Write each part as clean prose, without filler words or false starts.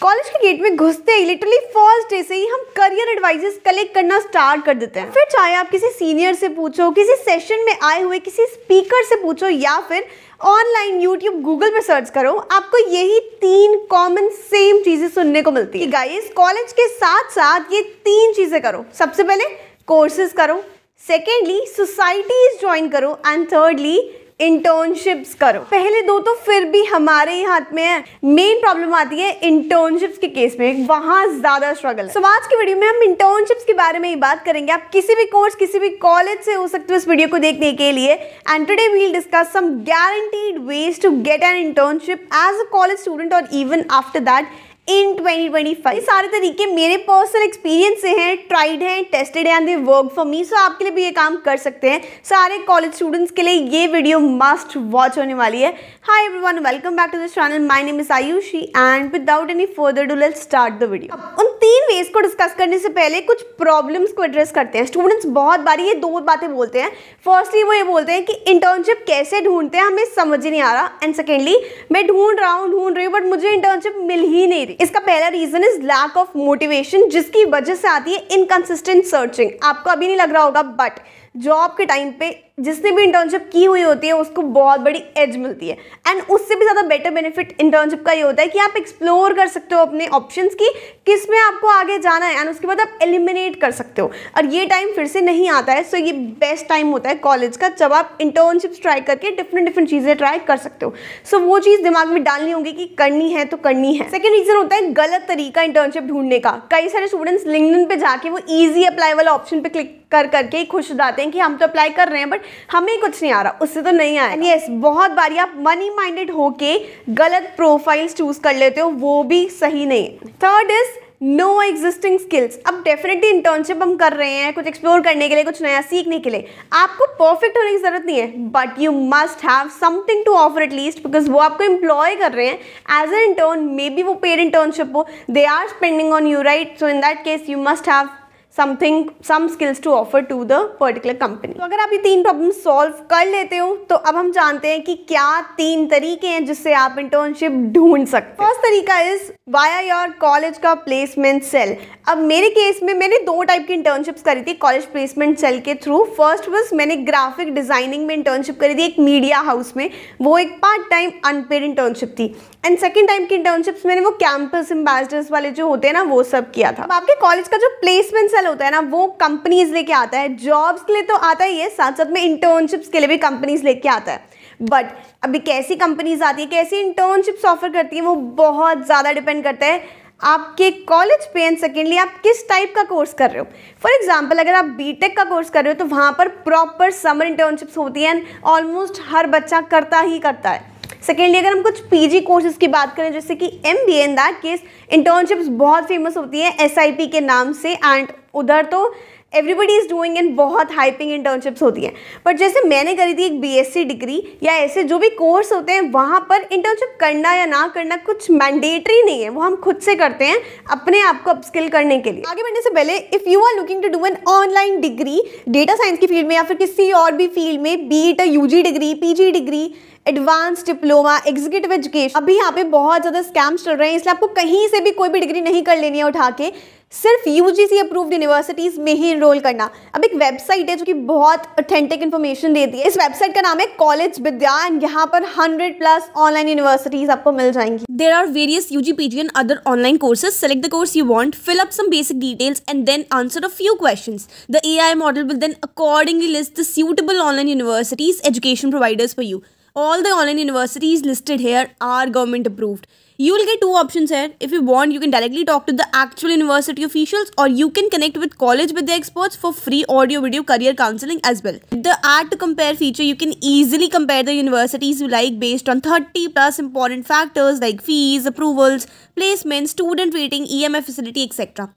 College के gate में घुसते ही लिटरली फर्स्ट डे से ही हम करियर एडवाइजेस कलेक्ट करना स्टार्ट कर देते हैं। फिर चाहे आप किसी सीनियर से पूछो, किसी सेशन में आए हुए किसी स्पीकर से पूछो या फिर ऑनलाइन यूट्यूब गूगल पे सर्च करो, आपको यही 3 कॉमन सेम चीजें सुनने को मिलती है। गाइस, कॉलेज के साथ साथ ये 3 चीजें करो। सबसे पहले कोर्सेज करो, सेकेंडली सोसाइटीज ज्वाइन करो एंड थर्डली इंटर्नशिप्स करो। पहले 2 तो फिर भी हमारे ही हाथ में है। मेन प्रॉब्लम आती है इंटर्नशिप्स के केस में, वहां ज्यादा स्ट्रगल है। सो आज की वीडियो में हम इंटर्नशिप्स के बारे में ही बात करेंगे। आप किसी भी कोर्स किसी भी कॉलेज से हो सकते हो इस वीडियो को देखने के लिए। And today we will discuss some guaranteed ways to get an internship as a college student और इवन आफ्टर दैट इन 2025। ये सारे तरीके मेरे पर्सनल एक्सपीरियंस से हैं, ट्राइड हैं, टेस्टेड हैं and they work for me. So आपके लिए भी ये काम कर सकते हैं। सारे कॉलेज स्टूडेंट्स के लिए ये वीडियो मस्ट वॉच होने वाली है। Hi everyone, welcome back to this channel. My name is Ayushi and without any further do let's start the video. उन 3 वेज को डिस्कस करने से पहले कुछ प्रॉब्लम्स को एड्रेस करते हैं। स्टूडेंट्स बहुत बारी ये 2 बातें बोलते हैं। फर्स्टली वो ये बोलते हैं कि इंटर्नशिप कैसे ढूंढते हैं, हमें समझ ही नहीं आ रहा। एंड सेकेंडली, मैं ढूंढ रही हूँ बट मुझे इंटर्नशिप मिल ही नहीं रही। इसका पहला reason is lack of motivation, जिसकी वजह से आती है इनकंसिस्टेंट सर्चिंग। आपको अभी नहीं लग रहा होगा बट जॉब के टाइम पे जिसने भी इंटर्नशिप की हुई होती है उसको बहुत बड़ी एज मिलती है। एंड उससे भी ज़्यादा बेटर बेनिफिट इंटर्नशिप का ये होता है कि आप एक्सप्लोर कर सकते हो अपने ऑप्शंस की, किस में आपको आगे जाना है एंड उसके बाद आप एलिमिनेट कर सकते हो। और ये टाइम फिर से नहीं आता है। सो ये बेस्ट टाइम होता है कॉलेज का, जब आप इंटर्नशिप्स ट्राई करके डिफरेंट चीज़ें ट्राई कर सकते हो। सो वो चीज़ दिमाग में डालनी होगी कि करनी है तो करनी है। सेकेंड रीज़न होता है गलत तरीका इंटर्नशिप ढूंढने का। कई सारे स्टूडेंट्स लिंक्डइन पे जाके वो ईजी अप्लाई वाला ऑप्शन पे क्लिक करके खुश हो जाते हैं कि हम तो अप्लाई कर रहे हैं बट हमें कुछ नहीं आ रहा, उससे तो नहीं आया। यस, बहुत बारी आप मनी माइंडेड होके गलत प्रोफाइल्स चूज कर लेते हो, वो भी सही नहीं है। Third is no existing skills. अब डेफिनेटली इंटर्नशिप हम कर रहे हैं कुछ एक्सप्लोर करने के लिए, कुछ नया सीखने के लिए। आपको परफेक्ट होने की जरूरत नहीं है but you must have something to offer at least, because वो आपको एम्प्लॉय कर रहे हैं as an intern. Maybe वो पेड इंटर्नशिप हो, they are spending on you, right? So in that case you must have some skills to offer to the particular company। तो अगर आप ये 3 प्रॉब्लम सॉल्व कर लेते हो तो अब हम जानते हैं कि क्या 3 तरीके हैं जिससे आप इंटर्नशिप ढूंढ सकते हैं। फर्स्ट तरीका इज वाया योर कॉलेज का प्लेसमेंट सेल। अब मेरे केस में मैंने 2 टाइप की इंटर्नशिप्स करी थी कॉलेज प्लेसमेंट सेल के थ्रू। फर्स्ट वाज मैंने ग्राफिक डिजाइनिंग में इंटर्नशिप करी थी एक मीडिया हाउस में, वो एक पार्ट टाइम अनपेड इंटर्नशिप थी। एंड सेकेंड टाइम की इंटर्नशिप्स मैंने वो कैंपस एम्बेसडर्स वाले जो होते हैं ना, वो सब किया था। अब आपके कॉलेज का जो प्लेसमेंट सेल होता है ना, वो कंपनीज लेके आता है। जॉब्स के लिए तो आता ही है, साथ साथ में इंटर्नशिप्स के लिए भी कंपनीज लेके आता है। बट अभी कैसी कंपनीज आती है, कैसी इंटर्नशिप्स ऑफर करती है, वो बहुत ज़्यादा डिपेंड करता है आपके कॉलेज पे एंड सेकेंडली आप किस टाइप का कोर्स कर रहे हो। फॉर एग्जाम्पल, अगर आप बीटेक का कोर्स कर रहे हो तो वहाँ पर प्रॉपर समर इंटर्नशिप्स होती हैं, ऑलमोस्ट हर बच्चा करता ही करता है। सेकेंडली, अगर हम कुछ पीजी कोर्सेज की बात करें जैसे कि MBA, in that case internships बहुत फेमस होती हैं एसआईपी के नाम से, एंड उधर तो एवरीबडी इज डूइंग एंड बहुत हाइपिंग इंटर्नशिप्स होती हैं। बट जैसे मैंने करी थी एक बीएससी डिग्री या ऐसे जो भी कोर्स होते हैं, वहाँ पर इंटर्नशिप करना या ना करना कुछ मैंडेटरी नहीं है, वो हम खुद से करते हैं अपने आप को अपस्किल करने के लिए। आगे बढ़ने से पहले, if you are looking to do an online degree data science की फील्ड में या फिर किसी और भी फील्ड में, be it a UG degree, PG degree, advance diploma, executive education, अभी यहाँ पे बहुत ज़्यादा स्कैम्स चल रहे हैं, इसलिए आपको कहीं से भी कोई भी डिग्री नहीं कर लेनी है उठा के, सिर्फ यूजीसी अप्रूव्ड यूनिवर्सिटीज़ में ही इनरोल करना। अब एक वेबसाइट है जो कि बहुत ऑथेंटिक इन्फॉर्मेशन देती है। इस वेबसाइट का नाम है कॉलेज विद्या एंड यहाँ पर 100+ ऑनलाइन यूनिवर्सिटीज़ आपको मिल जाएंगी। There are various UG, PG and other online courses. Select the course you want, fill up some basic details and then answer a few questions. The AI model will then accordingly list the suitable online universities, education providers for you. All the online universities listed here are government approved. You will get 2 options here. If you want, you can directly talk to the actual university officials or you can connect with college with the experts for free audio video career counseling as well. With the add to compare feature, you can easily compare the universities you like based on 30+ important factors like fees, approvals, placement, student rating, EMI facility, etc.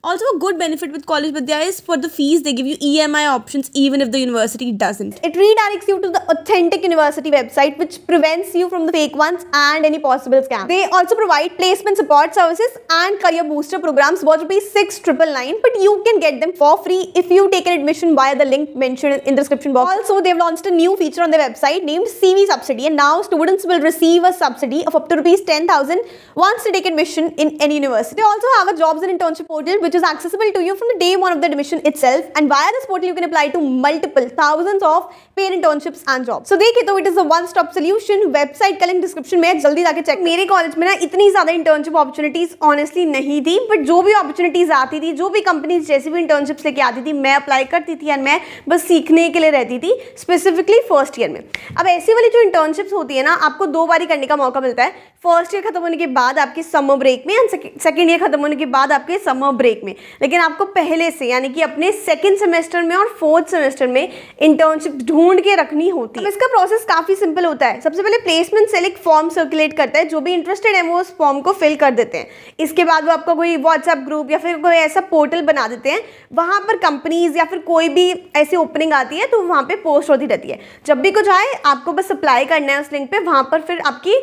Also, a good benefit with College Vidya is for the fees, they give you EMI options even if the university doesn't. It redirects you to the authentic university website, which prevents you from the fake ones and any possible scam. They also provide placement support services and career booster programs worth ₹6,999, but you can get them for free if you take an admission via the link mentioned in the description box. Also, they've launched a new feature on their website named CV Subsidy, and now students will receive a subsidy of up to ₹10,000 once they take admission in any university. They also have a jobs and internship portal which is accessible to you from the day one of the admission itself, and via this portal you can apply to multiple thousands of paid internships and jobs. So देखिए तो it is a one stop solution. Website का link description में है, जल्दी जाके check. मेरे college में ना इतनी ज्यादा इंटर्नशिप अपॉर्चुनिटीज ऑनेस्टली नहीं थी, बट जो भी अपॉर्चुनिटीज आती थी, जो भी कंपनीज जैसी भी इंटर्नशिप्स लेके आती थी, मैं अप्लाई करती थी एंड मैं बस सीखने के लिए रहती थी, स्पेसिफिकली फर्स्ट ईयर में। अब ऐसी वाली जो इंटर्नशिप्स होती है ना, आपको 2 बार ही करने का मौका मिलता है, फर्स्ट ईयर खत्म होने के बाद आपके समर ब्रेक में एंड सेकेंड ईयर खत्म होने के बाद आपके समर ब्रेक में। लेकिन आपको पहले से यानी कि अपने सेकेंड सेमेस्टर में और फोर्थ सेमेस्टर में इंटर्नशिप ढूंढ के रखनी होती है। इसका प्रोसेस काफी सिंपल होता है। सबसे पहले प्लेसमेंट सेल एक फॉर्म सर्कुलेट करता है, जो भी इंटरेस्टेड है वो उस फॉर्म को फिल कर देते हैं। इसके बाद वो आपका कोई व्हाट्सएप ग्रुप या फिर कोई ऐसा पोर्टल बना देते हैं, वहां पर कंपनीज या फिर कोई भी ऐसी ओपनिंग आती है तो वहां पे पोस्ट होती रहती है। जब भी कुछ आए आपको बस अप्लाई करना है उस लिंक पे, वहां पर फिर आपकी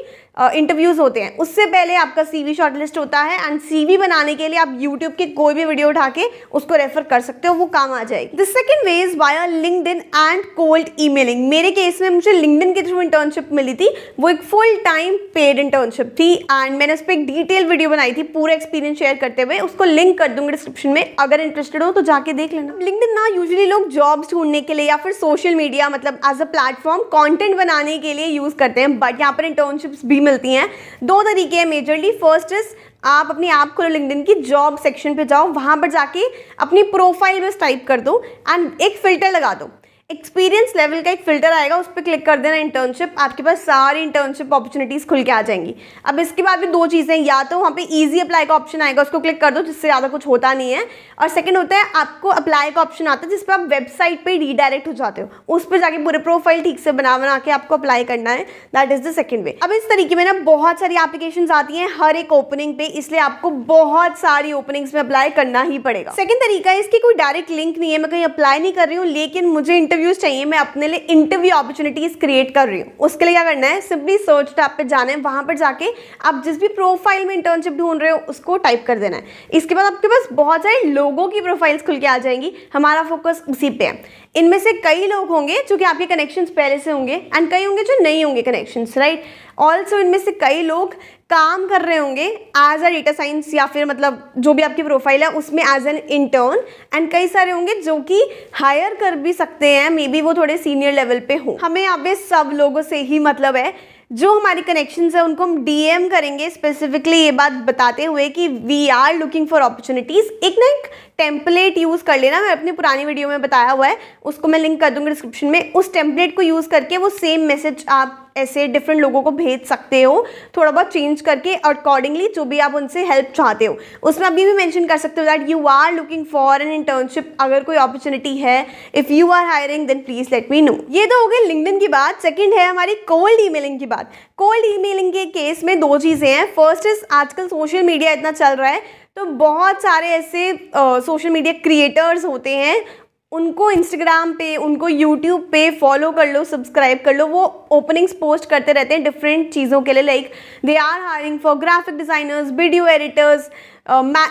इंटरव्यूज होते हैं। उससे पहले आपका सीवी शॉर्टलिस्ट होता है एंड सीवी बनाने के लिए आप यूट्यूब की कोई भी वीडियो उठा के उसको रेफर कर सकते हो, वो काम आ जाएगी। The second way is via LinkedIn and cold emailing. मेरे केस में मुझे लिंक्डइन के थ्रू इंटर्नशिप मिली थी, वो एक फुल टाइम पेड इंटर्नशिप थी एंड मैंने उस पर एक डिटेल वीडियो बनाई थी पूरा एक्सपीरियंस शेयर करते हुए, उसको लिंक कर दूंगी डिस्क्रिप्शन में, अगर इंटरेस्टेड हो तो जाके देख लेना। लिंक्डइन ना यूजुअली लोग जॉब्स ढूंढने के लिए या फिर सोशल मीडिया मतलब एज अ प्लेटफॉर्म कंटेंट बनाने के लिए यूज करते हैं, बट यहाँ पर इंटर्नशिप्स भी मिलती हैं। 2 तरीके हैं मेजरली। फर्स्ट इज आप अपनी ऐप खोलो, लिंक्डइन की जॉब सेक्शन पे जाओ, वहां पर जाके अपनी प्रोफाइल बस टाइप कर दो एंड एक फिल्टर लगा दो, एक्सपीरियंस लेवल का एक फिल्टर आएगा, उस पर क्लिक कर देना इंटर्नशिप, आपके पास सारी इंटर्नशिप अपॉर्चुनिटीज खुल के आ जाएंगी। अब इसके बाद भी 2 चीज़ें, या तो वहाँ पे इजी अप्लाई का ऑप्शन आएगा, उसको क्लिक कर दो जिससे ज़्यादा कुछ होता नहीं है, और सेकंड होता है आपको अप्लाई का ऑप्शन आता है जिस पर आप वेबसाइट पे रीडायरेक्ट हो जाते हो, उस पर जाके पूरे प्रोफाइल ठीक से बना के आपको अप्लाई करना है। दैट इज द सेकंड वे। अब इस तरीके में ना बहुत सारी एप्लीकेशंस आती हैं हर एक ओपनिंग पे, इसलिए आपको बहुत सारी ओपनिंग्स में अप्लाई करना ही पड़ेगा। सेकंड तरीका है, इसकी कोई डायरेक्ट लिंक नहीं है, मैं कहीं अप्लाई नहीं कर रही हूँ लेकिन मुझे इंटरव्यूज चाहिए, मैं अपने लिए इंटरव्यू अपॉर्चुनिटीज क्रिएट कर रही हूँ। उसके लिए क्या करना है, सिंपली सर्च टैब पे जाना है, वहां पर जाके आप जिस भी प्रोफाइल में इंटर्नशिप ढूंढ रहे हो उसको टाइप कर देना है। इसके बाद आपके पास बहुत सारे लोगों की प्रोफाइल्स खुल के आ जाएंगी, हमारा फोकस उसी पे है। इनमें से कई लोग होंगे जो कि आपके कनेक्शंस पहले से होंगे एंड कई होंगे जो नहीं होंगे कनेक्शंस, राइट। ऑल्सो इनमें से कई लोग काम कर रहे होंगे एज अ डेटा साइंस या फिर मतलब जो भी आपकी प्रोफाइल है उसमें एज एन इंटर्न, एंड कई सारे होंगे जो कि हायर कर भी सकते हैं, मे बी वो थोड़े सीनियर लेवल पे हो। हमें यहाँ पे सब लोगों से ही मतलब है, जो हमारी कनेक्शंस है उनको हम डीएम करेंगे, स्पेसिफिकली ये बात बताते हुए कि we are looking for opportunities. एक ना एक टेम्पलेट यूज कर लेना, मैं अपनी पुरानी वीडियो में बताया हुआ है, उसको मैं लिंक कर दूंगी डिस्क्रिप्शन में। उस टेम्पलेट को यूज करके वो सेम मैसेज आप ऐसे डिफरेंट लोगों को भेज सकते हो, थोड़ा बहुत चेंज करके अकॉर्डिंगली जो भी आप उनसे हेल्प चाहते हो। उसमें अभी भी मेंशन कर सकते हो that you are looking for an internship, अगर कोई अपॉर्चुनिटी है, if you are hiring then please let me know. ये तो हो गई लिंक्डइन की बात। सेकंड है हमारी कोल्ड ईमेलिंग की बात। कोल्ड ईमेलिंग के केस में 2 चीज़ें हैं। फर्स्ट इज आजकल सोशल मीडिया इतना चल रहा है तो बहुत सारे ऐसे सोशल मीडिया क्रिएटर्स होते हैं, उनको इंस्टाग्राम पे, उनको यूट्यूब पे फॉलो कर लो, सब्सक्राइब कर लो, वो ओपनिंग्स पोस्ट करते रहते हैं डिफरेंट चीज़ों के लिए, like they are hiring for graphic designers, video editors,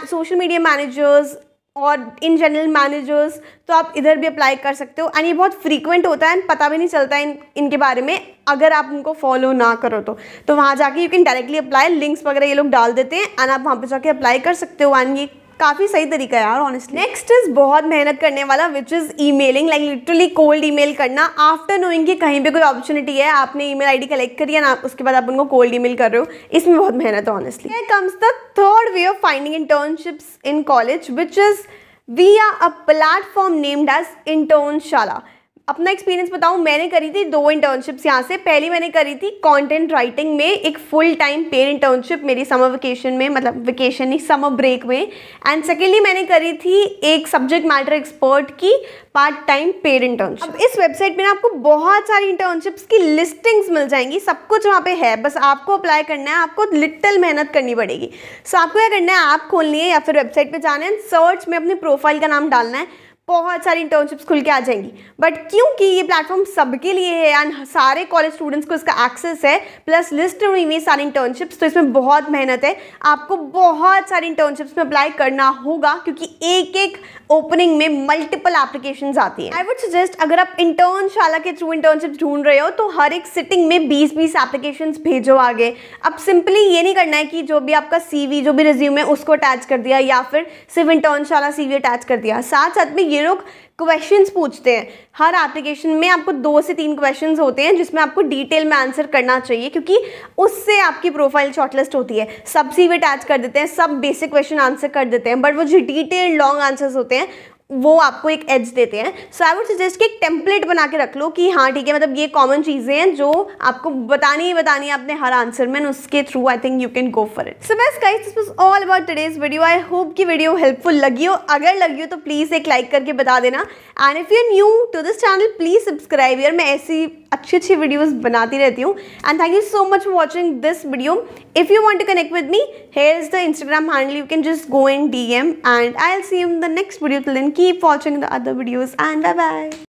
social media managers और इन जनरल मैनेजर्स। तो आप इधर भी अप्लाई कर सकते हो एंड ये बहुत फ्रीक्वेंट होता है, पता भी नहीं चलता है इनके बारे में अगर आप उनको फॉलो ना करो तो वहाँ जाके you can directly apply, links वगैरह ये लोग डाल देते हैं एंड आप वहाँ पर जाके अप्लाई कर सकते हो एंड ये काफ़ी सही तरीका है यार ऑनेस्टली। नेक्स्ट इज बहुत मेहनत करने वाला which is emailing, like literally cold email करना आफ्टर नोइंग कि कहीं पे कोई अपॉर्चुनिटी है, आपने ईमेल आईडी कलेक्ट करी है ना, उसके बाद आप उनको कोल्ड ईमेल कर रहे हो, इसमें बहुत मेहनत है honestly. Here comes the third way of finding internships in college which is via a platform named as Internshara. अपना एक्सपीरियंस बताऊं, मैंने करी थी 2 इंटर्नशिप्स यहाँ से। पहली मैंने करी थी कंटेंट राइटिंग में, एक फुल टाइम पेड इंटर्नशिप मेरी समर वेकेशन में, मतलब वेकेशन नहीं, समर ब्रेक में। एंड सेकेंडली मैंने करी थी एक सब्जेक्ट मैटर एक्सपर्ट की पार्ट टाइम पेड इंटर्नशिप। अब इस वेबसाइट पे ना आपको बहुत सारी इंटर्नशिप्स की लिस्टिंग्स मिल जाएंगी, सब कुछ वहाँ पे है, बस आपको अप्लाई करना है, आपको लिटिल मेहनत करनी पड़ेगी। सो आपको क्या करना है, ऐप खोलनी है या फिर वेबसाइट पे जाना है, सर्च में अपने प्रोफाइल का नाम डालना है, बहुत सारी इंटर्नशिप्स खुल के आ जाएंगी। बट क्योंकि ये प्लेटफॉर्म सबके लिए है एंड सारे कॉलेज स्टूडेंट्स को इसका एक्सेस है, प्लस लिस्ट हुई हुई सारी इंटर्नशिप्स, तो इसमें बहुत मेहनत है। आपको बहुत सारी इंटर्नशिप्स में अप्लाई करना होगा क्योंकि एक एक ओपनिंग में मल्टीपल एप्लीकेशंस आती हैं। आई वुड सजेस्ट, अगर आप इंटर्नशाला के थ्रू इंटर्नशिप ढूंढ रहे हो तो हर एक सिटिंग में 20-20 एप्लीकेशंस भेजो आगे। अब सिंपली ये नहीं करना है कि जो भी आपका CV, जो भी रिज्यूम है उसको अटैच कर दिया या फिर सिर्फ इंटर्नशाला CV अटैच कर दिया। साथ साथ में ये लोग क्वेश्चंस पूछते हैं। हर एप्लीकेशन में आपको 2 से 3 क्वेश्चंस होते हैं जिसमें आपको डिटेल में आंसर करना चाहिए, क्योंकि उससे आपकी प्रोफाइल शॉर्टलिस्ट होती है। सब CV अटैच कर देते हैं, सब बेसिक क्वेश्चन आंसर कर देते हैं, बट वो जो डिटेल लॉन्ग आंसर्स होते हैं वो आपको एक एज देते हैं। सो आई वुड सजेस्ट कि एक टेम्पलेट बना के रख लो कि हाँ ठीक है, मतलब ये कॉमन चीज़ें हैं जो आपको बतानी ही बतानी है अपने हर आंसर में, उसके through I think you can go for it. So बस guys, this was all about today's video. I hope कि वीडियो हेल्पफुल लगी हो। अगर लगी हो तो प्लीज़ एक लाइक करके बता देना। And if you new to this channel please subscribe. यार मैं ऐसी अच्छी वीडियोस बनाती रहती हूँ। And thank you so much for watching this video. If you want to connect with me, here is the Instagram handle, you can just go and DM, and I'll see you in the next video. Till then, keep watching the other videos and bye bye.